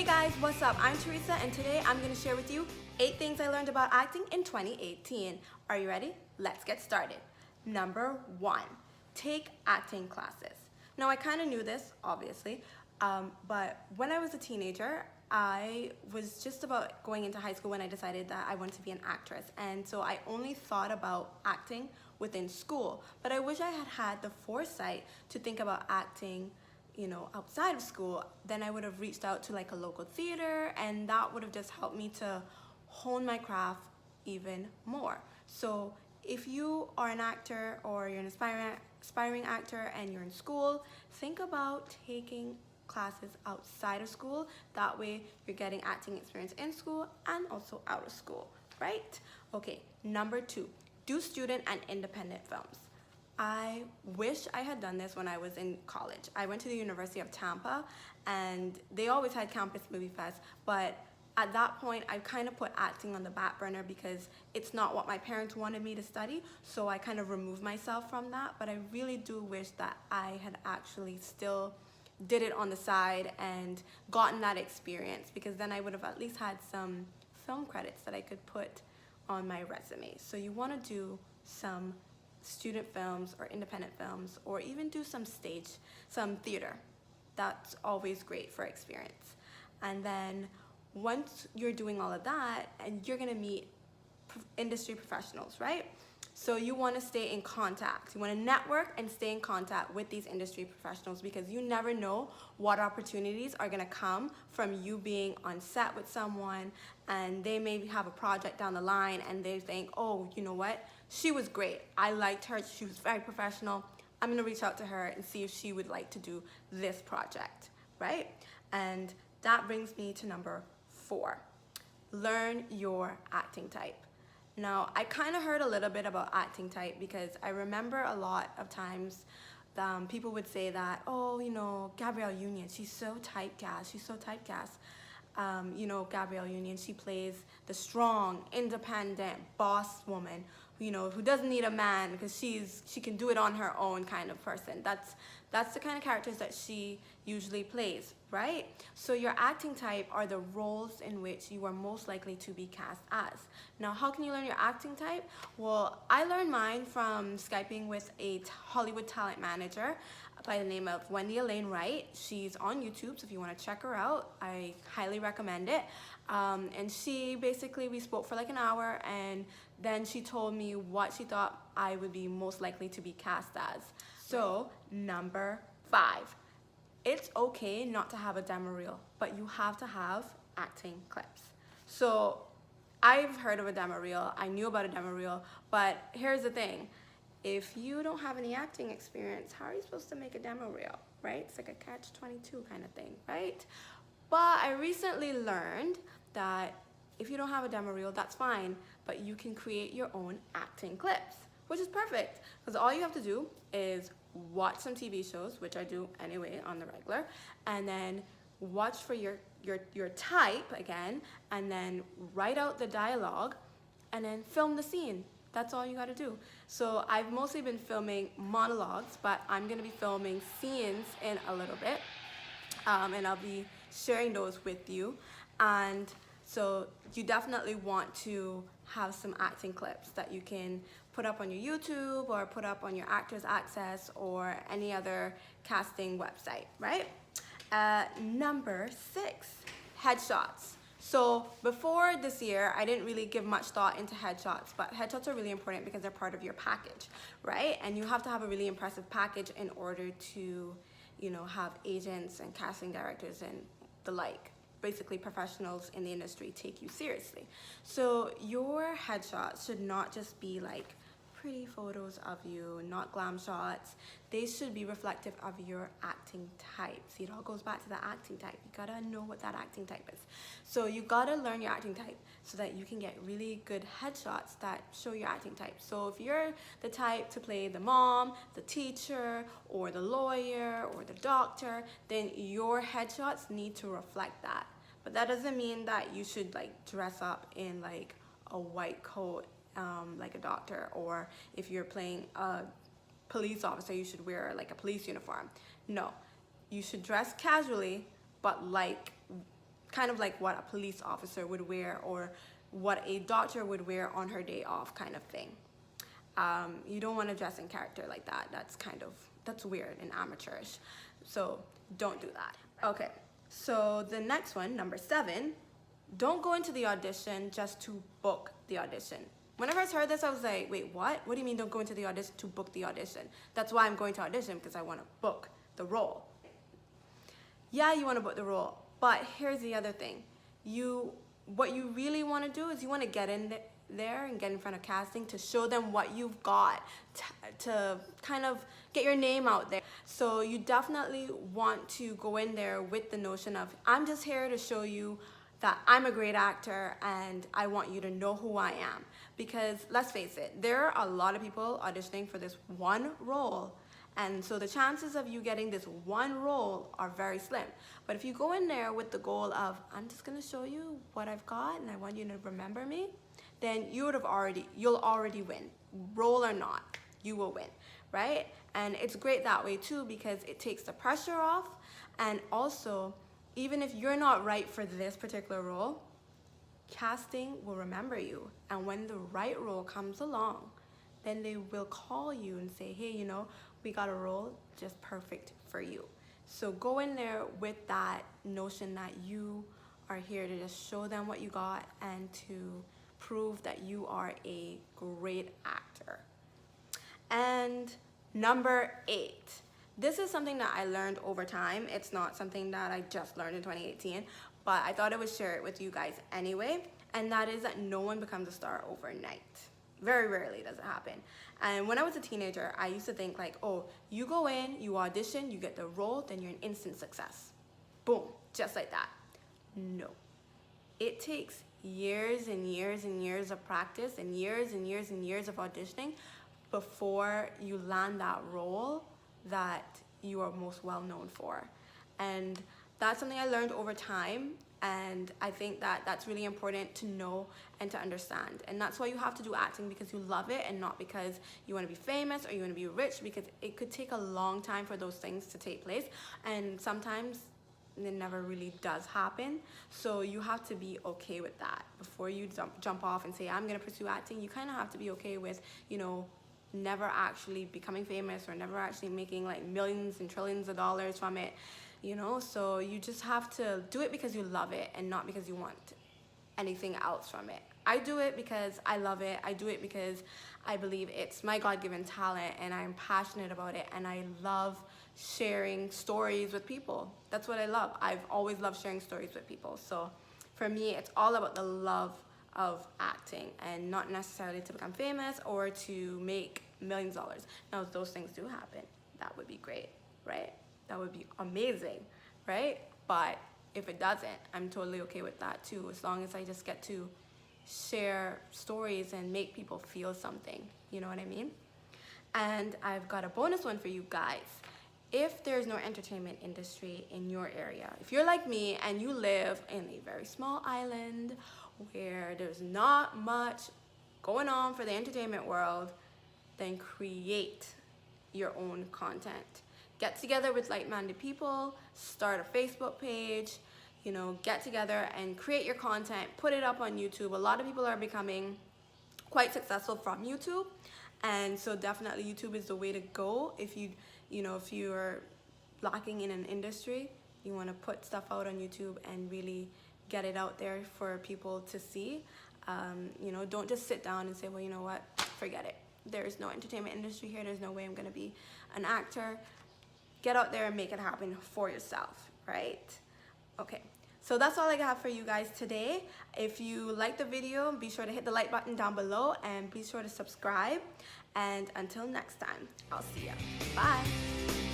guys, what's up? I'm Teresa and today I'm going to share with you 8 things I learned about acting in 2018. Are you ready? Let's get started. Number 1, take acting classes. Now I kind of knew this, obviously, but when I was a teenager, I was just about going into high school when I decided that I wanted to be an actress, and so I only thought about acting within school, but I wish I had had the foresight to think about acting outside of school. Then I would have reached out to like a local theater, and that would have just helped me to hone my craft even more. So if you are an actor or you're an aspiring actor and you're in school, think about taking classes outside of school. That way you're getting acting experience in school and also out of school, right? Okay, number 2, do student and independent films. I wish I had done this when I was in college. I went to the University of Tampa and they always had Campus Movie Fest, but at that point I kind of put acting on the back burner because it's not what my parents wanted me to study, so I kind of removed myself from that. But I really do wish that I had actually still did it on the side and gotten that experience, because then I would have at least had some film credits that I could put on my resume. So you want to do some student films or independent films, or even do some theater. That's always great for experience. And then once you're doing all of that, and you're gonna meet industry professionals, right? So you want to stay in contact. You want to network and stay in contact with these industry professionals, because you never know what opportunities are going to come from you being on set with someone, and they maybe have a project down the line and they think, oh, you know what? She was great. I liked her. She was very professional. I'm going to reach out to her and see if she would like to do this project, right? And that brings me to number 4. Learn your acting type. Now, I kind of heard a little bit about acting type because I remember a lot of times people would say that, oh, Gabrielle Union, she's so typecast. Gabrielle Union, she plays the strong, independent boss woman, who doesn't need a man because she can do it on her own kind of person. That's the kind of characters that she usually plays, right? So your acting type are the roles in which you are most likely to be cast as. Now, how can you learn your acting type? Well, I learned mine from Skyping with a Hollywood talent manager by the name of Wendy Elaine Wright. She's on YouTube, so if you want to check her out, I highly recommend it. And we spoke for like an hour, and then she told me what she thought I would be most likely to be cast as. So, number 5, it's okay not to have a demo reel, but you have to have acting clips. So, I've heard of a demo reel, I knew about a demo reel, but here's the thing. If you don't have any acting experience, how are you supposed to make a demo reel, right? It's like a catch-22 kind of thing, right? But I recently learned that if you don't have a demo reel, that's fine, but you can create your own acting clips, which is perfect, because all you have to do is watch some TV shows, which I do anyway on the regular, and then watch for your type again, and then write out the dialogue, and then film the scene. That's all you got to do. So I've mostly been filming monologues, but I'm going to be filming scenes in a little bit, and I'll be sharing those with you. And so you definitely want to have some acting clips that you can put up on your YouTube or put up on your Actors Access or any other casting website, right? Number 6, headshots. So before this year, I didn't really give much thought into headshots, but headshots are really important because they're part of your package, right? And you have to have a really impressive package in order to, have agents and casting directors and the like, basically professionals in the industry, take you seriously. So your headshots should not just be like pretty photos of you, not glam shots. They should be reflective of your acting type. See, it all goes back to the acting type. You gotta know what that acting type is. So you gotta learn your acting type so that you can get really good headshots that show your acting type. So if you're the type to play the mom, the teacher, or the lawyer, or the doctor, then your headshots need to reflect that. But that doesn't mean that you should like dress up in like a white coat like a doctor, or if you're playing a police officer, you should wear like a police uniform. No, you should dress casually, but like kind of like what a police officer would wear or what a doctor would wear on her day off, kind of thing. You don't want to dress in character like that. That's weird and amateurish. So don't do that. Okay, so the next one, number 7, don't go into the audition just to book the audition. When I first heard this, I was like, wait, what? What do you mean don't go into the audition to book the audition? That's why I'm going to audition, because I want to book the role. Yeah, you want to book the role, but here's the other thing. What you really want to do is you want to get in there and get in front of casting to show them what you've got, to kind of get your name out there. So you definitely want to go in there with the notion of, I'm just here to show you that I'm a great actor and I want you to know who I am. Because let's face it, there are a lot of people auditioning for this one role, and so the chances of you getting this one role are very slim. But if you go in there with the goal of, I'm just gonna show you what I've got and I want you to remember me, then you'll already win. Role or not, you will win, right? And it's great that way too, because it takes the pressure off, and also, even if you're not right for this particular role, casting will remember you. And when the right role comes along, then they will call you and say, hey, we got a role just perfect for you. So go in there with that notion that you are here to just show them what you got and to prove that you are a great actor. And number 8. This is something that I learned over time. It's not something that I just learned in 2018, but I thought I would share it with you guys anyway. And that is that no one becomes a star overnight. Very rarely does it happen. And when I was a teenager, I used to think like, oh, you go in, you audition, you get the role, then you're an instant success. Boom, just like that. No. It takes years and years and years of practice and years and years and years of auditioning before you land that role that you are most well known for. And that's something I learned over time, and I think that that's really important to know and to understand. And that's why you have to do acting, because you love it and not because you want to be famous or you want to be rich, because it could take a long time for those things to take place, and sometimes it never really does happen. So you have to be okay with that. Before you jump off and say, I'm going to pursue acting, you kind of have to be okay with, never actually becoming famous or never actually making like millions and trillions of dollars from it, so you just have to do it because you love it and not because you want anything else from it. I do it because I love it. I do it because I believe it's my God-given talent and I'm passionate about it, and I love sharing stories with people. That's what I love. I've always loved sharing stories with people. So for me, it's all about the love of acting and not necessarily to become famous or to make millions of dollars. Now, if those things do happen, that would be great, right? That would be amazing, right? But if it doesn't, I'm totally okay with that too, as long as I just get to share stories and make people feel something, you know what I mean? And I've got a bonus one for you guys. If there's no entertainment industry in your area, if you're like me and you live in a very small island where there's not much going on for the entertainment world, then create your own content. Get together with like-minded people, start a Facebook page, get together and create your content, put it up on YouTube. A lot of people are becoming quite successful from YouTube, and so definitely YouTube is the way to go. If you're lacking in an industry, you want to put stuff out on YouTube and really get it out there for people to see. Don't just sit down and say, well, you know what, forget it. There's no entertainment industry here. There's no way I'm going to be an actor. Get out there and make it happen for yourself, right? Okay, so that's all I have for you guys today. If you like the video, be sure to hit the like button down below and be sure to subscribe. And until next time, I'll see ya. Bye.